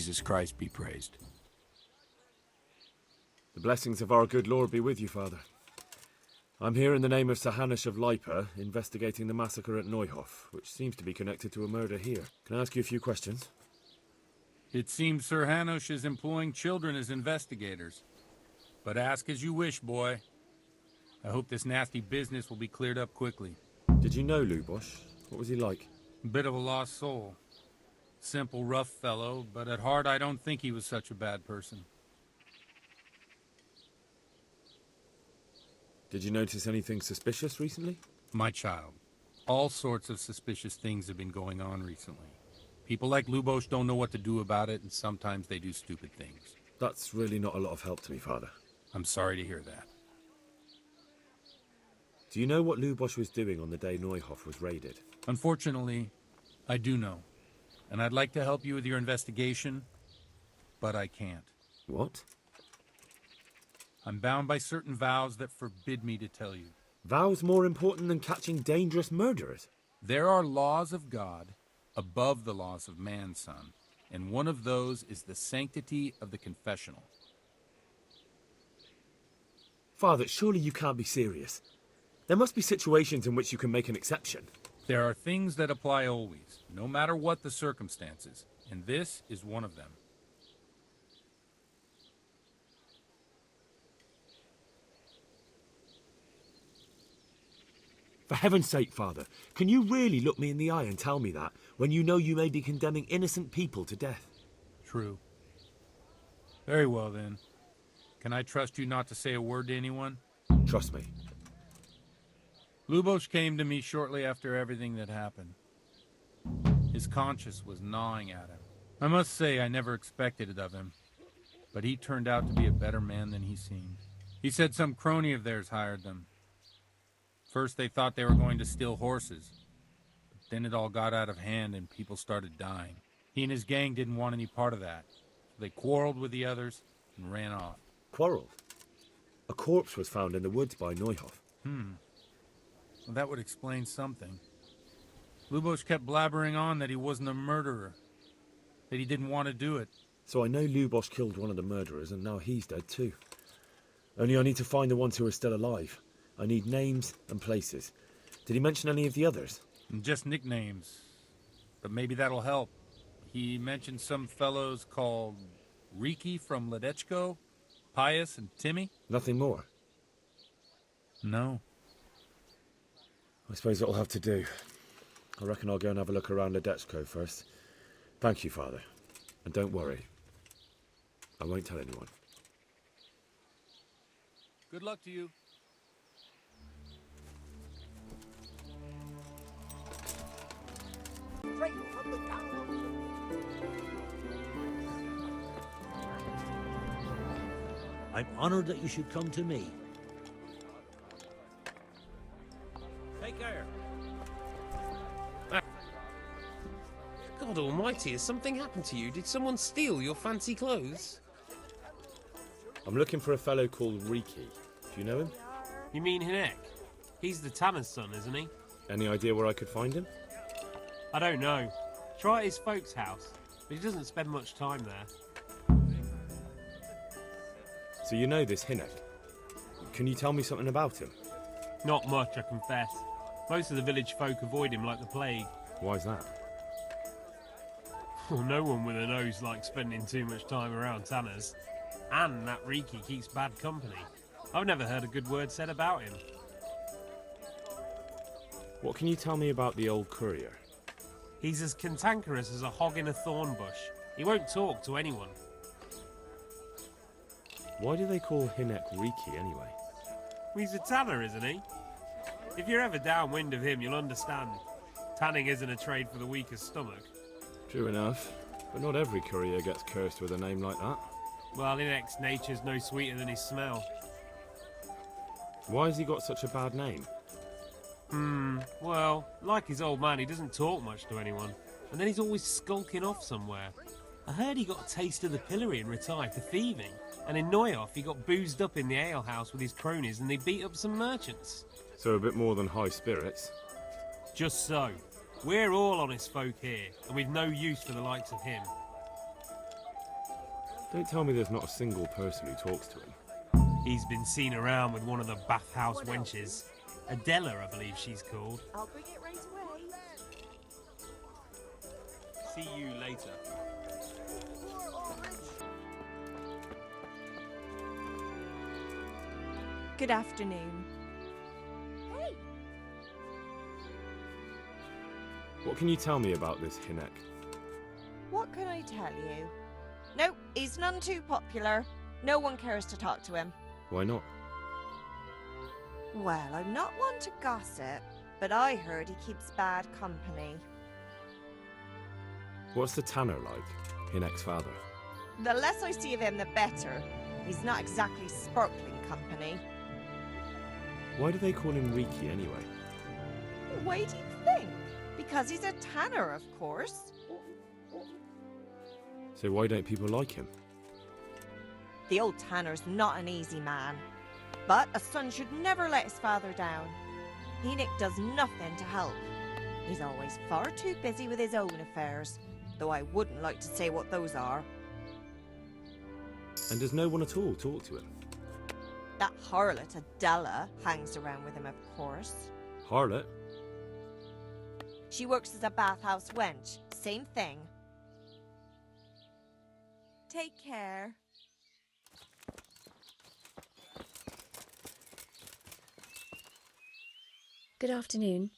Jesus Christ be praised. The blessings of our good Lord be with you, Father. I'm here in the name of Sir Hanush of Lipa, investigating the massacre at Neuhof, which seems to be connected to a murder here. Can I ask you a few questions? It seems Sir Hanush is employing children as investigators. But ask as you wish, boy. I hope this nasty business will be cleared up quickly. Did you know Lubosh? What was he like? A bit of a lost soul. Simple, rough fellow, but at heart I don't think he was such a bad person. Did you notice anything suspicious recently? My child, all sorts of suspicious things have been going on recently. People like Lubosh don't know what to do about it, and sometimes they do stupid things. That's really not a lot of help to me, Father. I'm sorry to hear that. Do you know what Lubosh was doing on the day Neuhof was raided? Unfortunately, I do know. And I'd like to help you with your investigation, but I can't. What? I'm bound by certain vows that forbid me to tell you. Vows more important than catching dangerous murderers? There are laws of God above the laws of man, son, and one of those is the sanctity of the confessional. Father, surely you can't be serious. There must be situations in which you can make an exception. There are things that apply always, no matter what the circumstances, and this is one of them. For heaven's sake, Father, can you really look me in the eye and tell me that, when you know you may be condemning innocent people to death? True. Very well, then. Can I trust you not to say a word to anyone? Trust me. Lubosh came to me shortly after everything that happened. His conscience was gnawing at him. I must say I never expected it of him, but he turned out to be a better man than he seemed. He said some crony of theirs hired them. First they thought they were going to steal horses, but then it all got out of hand and people started dying. He and his gang didn't want any part of that, so they quarreled with the others and ran off. Quarreled? A corpse was found in the woods by Neuhof. Well, that would explain something. Lubosh kept blabbering on that he wasn't a murderer, that he didn't want to do it. So I know Lubosh killed one of the murderers, and now he's dead too. Only I need to find the ones who are still alive. I need names and places. Did he mention any of the others? Just nicknames, but maybe that'll help. He mentioned some fellows called Riki from Ledechko, Pius and Timmy. Nothing more? No. I suppose that'll have to do. I reckon I'll go and have a look around Ledechko first. Thank you, Father. And don't worry. I won't tell anyone. Good luck to you. Straight from the gallows. I'm honored that you should come to me. Take care. God almighty, has something happened to you? Did someone steal your fancy clothes? I'm looking for a fellow called Riki. Do you know him? You mean Hinek? He's the tanner's son, isn't he? Any idea where I could find him? I don't know. Try at his folks' house, but he doesn't spend much time there. So you know this Hinek. Can you tell me something about him? Not much, I confess. Most of the village folk avoid him like the plague. Why's that? Well, no one with a nose likes spending too much time around tanners. And that Riki keeps bad company. I've never heard a good word said about him. What can you tell me about the old courier? He's as cantankerous as a hog in a thorn bush. He won't talk to anyone. Why do they call Hinek Riki anyway? He's a tanner, isn't he? If you're ever downwind of him, you'll understand. Tanning isn't a trade for the weakest stomach. True enough, but not every courier gets cursed with a name like that. Well, Hinek's nature's no sweeter than his smell. Why has he got such a bad name? Well, like his old man, he doesn't talk much to anyone. And then he's always skulking off somewhere. I heard he got a taste of the pillory and retired for thieving. And in Neuhof, he got boozed up in the alehouse with his cronies and they beat up some merchants. So a bit more than high spirits. Just so. We're all honest folk here, and we've no use for the likes of him. Don't tell me there's not a single person who talks to him. He's been seen around with one of the bathhouse wenches. Adela, I believe she's called. I'll bring it right away. See you later. Good afternoon. Hey, What can you tell me about this Hinek? What can I tell you? No, he's none too popular. No one cares to talk to him. Why not? Well, I'm not one to gossip, but I heard he keeps bad company. What's the tanner like? Hinek's father. The less I see of him, the better. He's not exactly sparkling company. Why do they call him Riki anyway? Why do you think? Because he's a tanner, of course. So why don't people like him? The old tanner's not an easy man. But a son should never let his father down. Enoch does nothing to help. He's always far too busy with his own affairs, though I wouldn't like to say what those are. And does no one at all talk to him? That harlot Adela hangs around with him, of course. Harlot? She works as a bathhouse wench. Same thing. Take care. Good afternoon.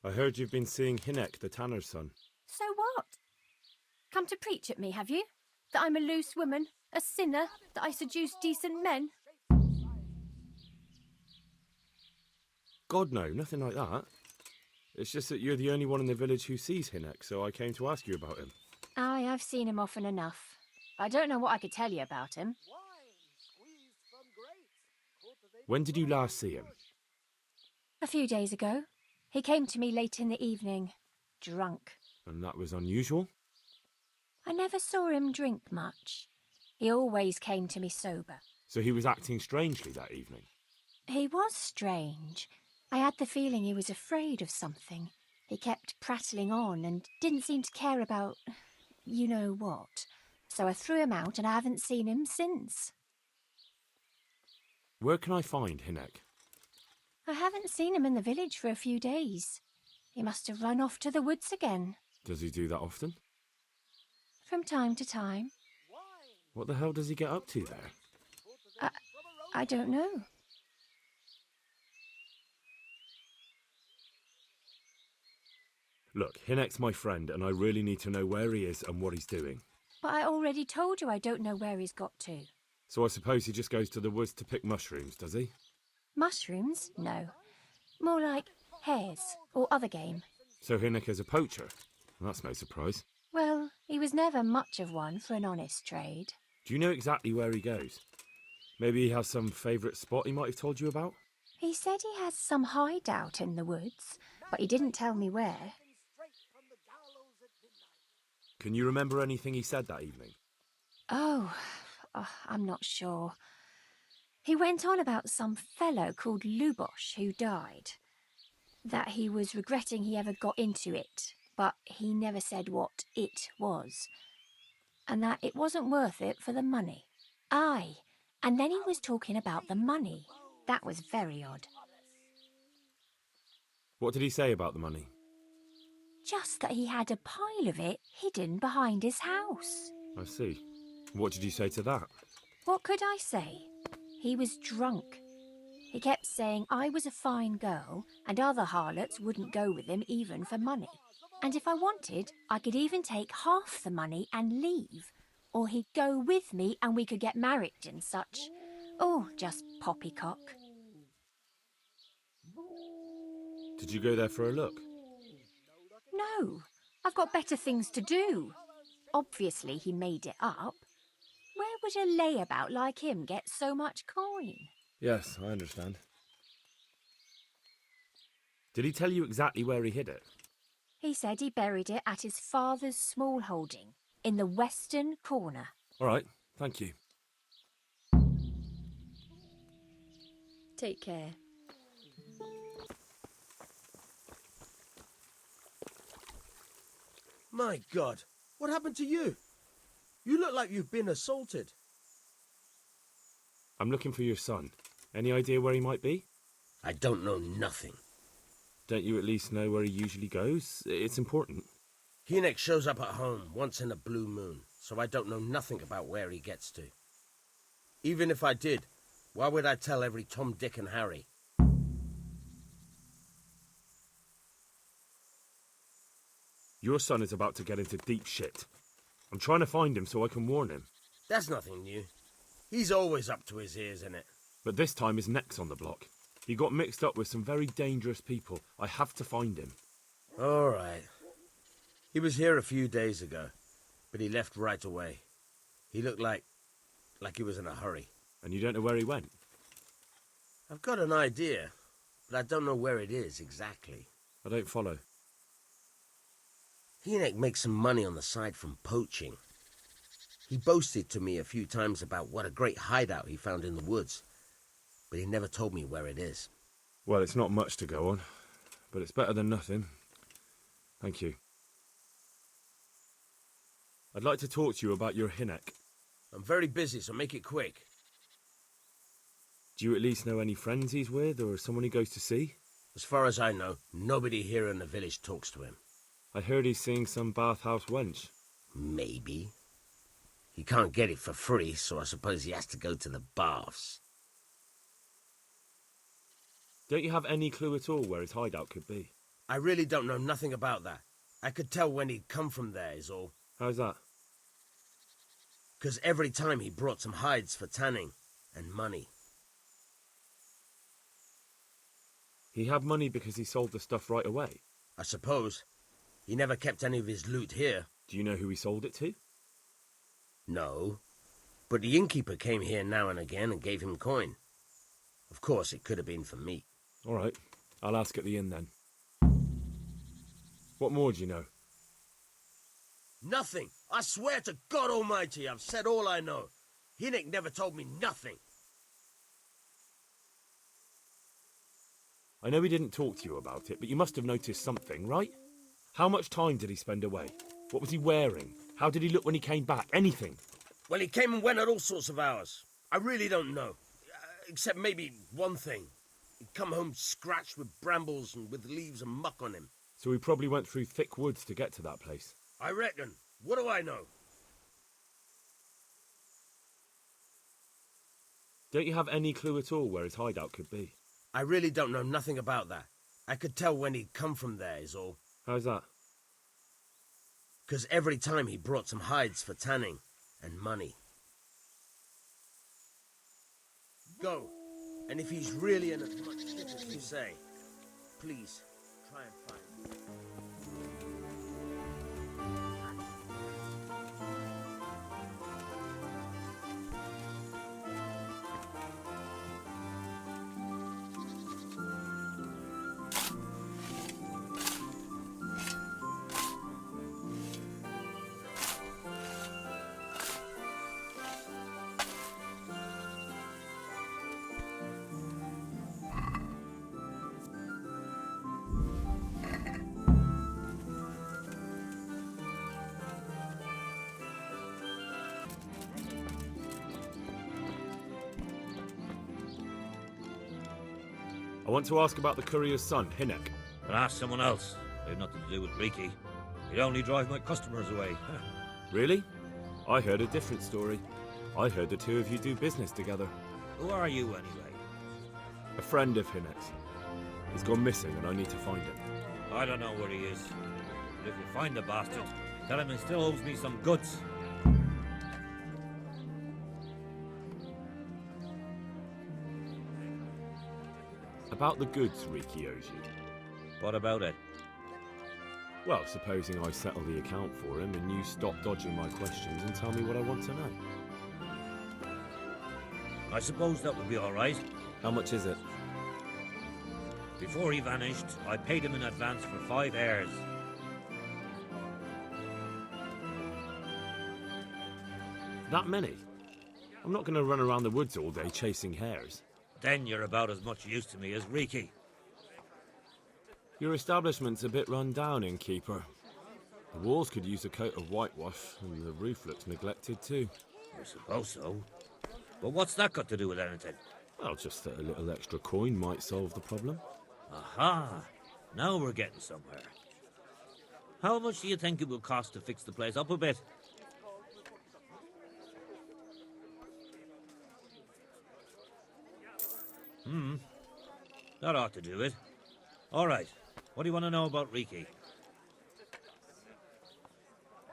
I heard you've been seeing Hinek, the tanner's son. So what? Come to preach at me, have you? That I'm a loose woman, a sinner, that I seduce decent men? God, no, nothing like that. It's just that you're the only one in the village who sees Hinek, so I came to ask you about him. Aye, I've seen him often enough. I don't know what I could tell you about him. When did you last see him? A few days ago. He came to me late in the evening, drunk. And that was unusual? I never saw him drink much. He always came to me sober. So he was acting strangely that evening? He was strange. I had the feeling he was afraid of something. He kept prattling on and didn't seem to care about you know what. So I threw him out and I haven't seen him since. Where can I find Hinek? I haven't seen him in the village for a few days. He must have run off to the woods again. Does he do that often? From time to time. What the hell does he get up to there? I don't know. Look, Hinek's my friend, and I really need to know where he is and what he's doing. But I already told you I don't know where he's got to. So I suppose he just goes to the woods to pick mushrooms, does he? Mushrooms? No. More like hares or other game. So Hinek is a poacher? That's no surprise. Well, he was never much of one for an honest trade. Do you know exactly where he goes? Maybe he has some favourite spot he might have told you about? He said he has some hideout in the woods, but he didn't tell me where. Can you remember anything he said that evening? Oh, I'm not sure. He went on about some fellow called Lubosh who died. That he was regretting he ever got into it, but he never said what it was. And that it wasn't worth it for the money. Aye, and then he was talking about the money. That was very odd. What did he say about the money? Just that he had a pile of it hidden behind his house. I see. What did you say to that? What could I say? He was drunk. He kept saying I was a fine girl and other harlots wouldn't go with him even for money. And if I wanted, I could even take half the money and leave. Or he'd go with me and we could get married and such. Oh, just poppycock. Did you go there for a look? No, I've got better things to do. Obviously he made it up. Where would a layabout like him get so much coin? Yes, I understand. Did he tell you exactly where he hid it? He said he buried it at his father's small holding, in the western corner. All right, thank you. Take care. My God, what happened to you? You look like you've been assaulted. I'm looking for your son. Any idea where he might be? I don't know nothing. Don't you at least know where he usually goes? It's important. Hynek shows up at home once in a blue moon, so I don't know nothing about where he gets to. Even if I did, why would I tell every Tom, Dick and Harry? Your son is about to get into deep shit. I'm trying to find him so I can warn him. That's nothing new. He's always up to his ears in it. But this time his neck's on the block. He got mixed up with some very dangerous people. I have to find him. All right. He was here a few days ago, but he left right away. He looked like he was in a hurry. And you don't know where he went? I've got an idea, but I don't know where it is exactly. I don't follow. Hynek makes some money on the side from poaching. He boasted to me a few times about what a great hideout he found in the woods, but he never told me where it is. Well, it's not much to go on, but it's better than nothing. Thank you. I'd like to talk to you about your Hynek. I'm very busy, so make it quick. Do you at least know any friends he's with, or someone he goes to see? As far as I know, nobody here in the village talks to him. I heard he's seeing some bathhouse wench. Maybe. He can't get it for free, so I suppose he has to go to the baths. Don't you have any clue at all where his hideout could be? I really don't know nothing about that. I could tell when he'd come from there, is all. How's that? 'Cause every time he brought some hides for tanning, and money. He had money because he sold the stuff right away? I suppose. He never kept any of his loot here. Do you know who he sold it to? No. But the innkeeper came here now and again and gave him coin. Of course, it could have been for me. All right. I'll ask at the inn then. What more do you know? Nothing. I swear to God Almighty, I've said all I know. Hynek never told me nothing. I know he didn't talk to you about it, but you must have noticed something, right? How much time did he spend away? What was he wearing? How did he look when he came back? Anything? Well, he came and went at all sorts of hours. I really don't know. Except maybe one thing. He'd come home scratched with brambles and with leaves and muck on him. So he probably went through thick woods to get to that place. I reckon. What do I know? Don't you have any clue at all where his hideout could be? I really don't know nothing about that. I could tell when he'd come from there, is all. How's that? 'Cause every time he brought some hides for tanning, and money. Go, and if he's really in as much shit as you say, please, try and find him. I want to ask about the courier's son, Hynek. But ask someone else. They've nothing to do with Riki. He'd only drive my customers away. Really? I heard a different story. I heard the two of you do business together. Who are you, anyway? A friend of Hynek's. He's gone missing and I need to find him. I don't know where he is. But if you find the bastard, tell him he still owes me some goods. About the goods Riki owes you. What about it? Well, supposing I settle the account for him and you stop dodging my questions and tell me what I want to know. I suppose that would be all right. How much is it? Before he vanished, I paid him in advance for 5 heirs. That many? I'm not going to run around the woods all day chasing hares. Then you're about as much use to me as Riki. Your establishment's a bit run down, innkeeper. The walls could use a coat of whitewash, and the roof looks neglected too. I suppose so. But what's that got to do with anything? Well, just that a little extra coin might solve the problem. Aha! Now we're getting somewhere. How much do you think it will cost to fix the place up a bit? That ought to do it. All right. What do you want to know about Riki?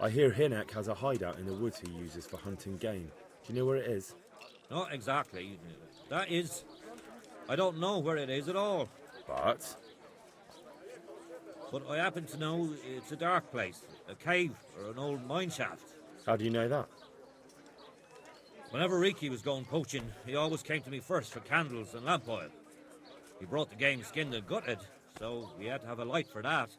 I hear Hinek has a hideout in the woods he uses for hunting game. Do you know where it is? Not exactly. That is... I don't know where it is at all. But But I happen to know it's a dark place. A cave or an old mine shaft. how do you know that? Whenever Riki was going poaching, he always came to me first for candles and lamp oil. He brought the game skinned and gutted, so we had to have a light for that.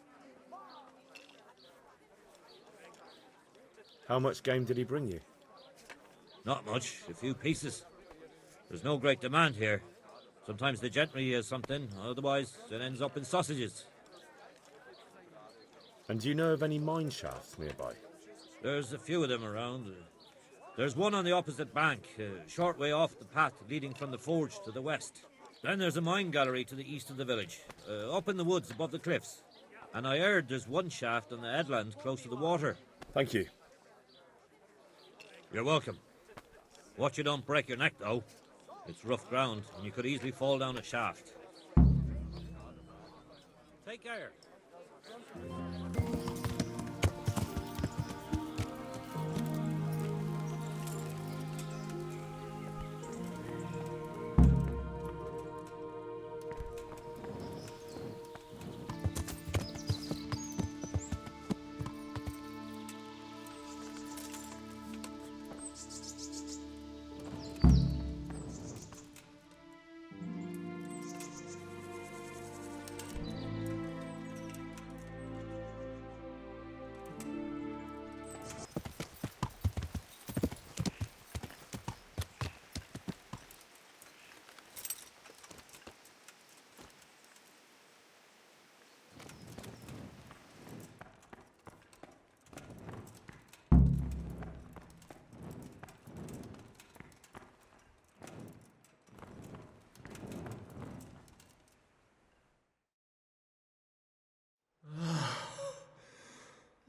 How much game did he bring you? Not much, a few pieces. There's no great demand here. Sometimes the gentry has something, otherwise it ends up in sausages. And do you know of any mine shafts nearby? There's a few of them around. There's one on the opposite bank, a short way off the path leading from the forge to the west. Then there's a mine gallery to the east of the village, up in the woods above the cliffs. And I heard there's one shaft on the headland close to the water. Thank you. You're welcome. Watch you don't break your neck, though. It's rough ground, and you could easily fall down a shaft. Take care.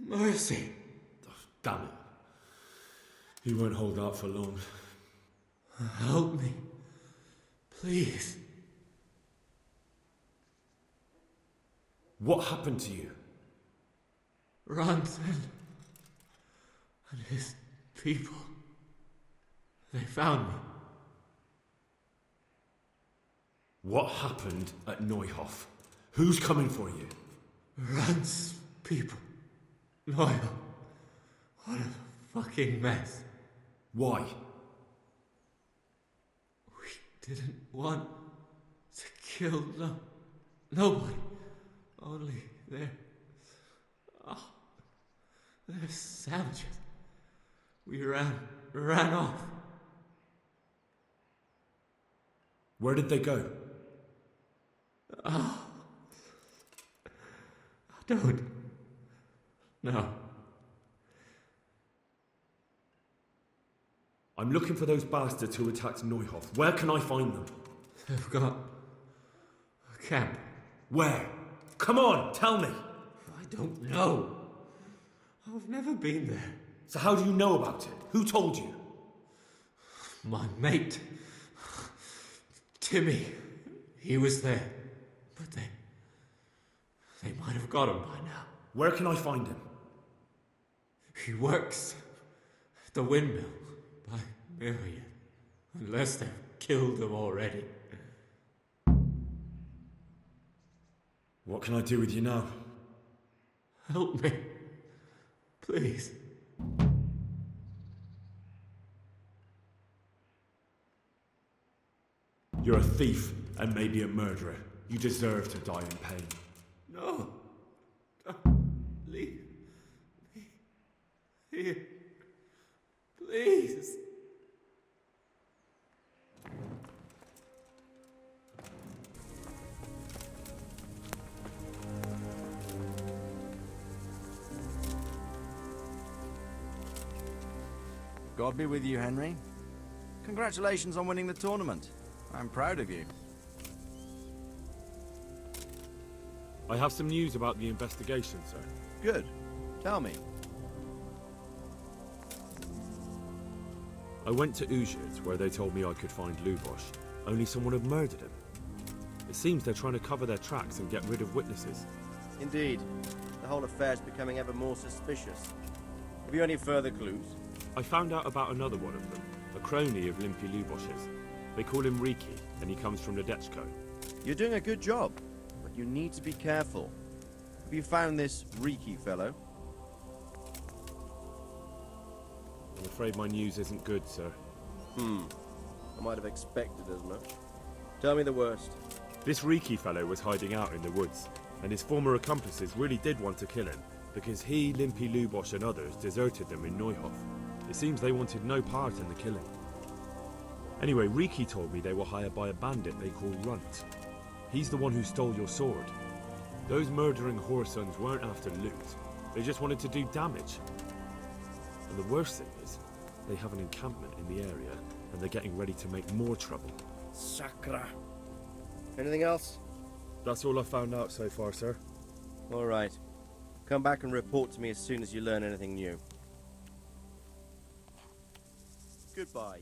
Mercy. Oh, damn it. He won't hold out for long. Help me. Please. What happened to you? Ranson and his people. They found me. What happened at Neuhof? Who's coming for you? Rand's people. Loyal. What a fucking mess. Why? We didn't want to kill nobody. Only they're savages. We ran off. Where did they go? I don't know. I'm looking for those bastards who attacked Neuhof. Where can I find them? They've got a camp. Where? Come on, tell me. I don't know. I've never been there. So how do you know about it? Who told you? My mate, Timmy, he was there. But they might have got him by now. Where can I find him? He works at the windmill by Miriam. Unless they've killed him already. What can I do with you now? Help me. Please. You're a thief and maybe a murderer. You deserve to die in pain. No. Don't leave me here. Please. God be with you, Henry. Congratulations on winning the tournament. I'm proud of you. I have some news about the investigation, sir. Good. Tell me. I went to Ujic, where they told me I could find Lubosh, only someone had murdered him. It seems they're trying to cover their tracks and get rid of witnesses. Indeed. The whole affair's becoming ever more suspicious. Have you any further clues? I found out about another one of them, a crony of Limpy Lubosh's. They call him Riki, and he comes from Ledechko. You're doing a good job, but you need to be careful. Have you found this Riki fellow? I'm afraid my news isn't good, sir. I might have expected as much. Tell me the worst. This Riki fellow was hiding out in the woods, and his former accomplices really did want to kill him, because he, Limpy Lubosh and others deserted them in Neuhof. It seems they wanted no part in the killing. Anyway, Riki told me they were hired by a bandit they call Runt. He's the one who stole your sword. Those murdering whoresons weren't after loot. They just wanted to do damage. And the worst thing is, they have an encampment in the area, and they're getting ready to make more trouble. Sacra. Anything else? That's all I've found out so far, sir. All right. Come back and report to me as soon as you learn anything new. Goodbye.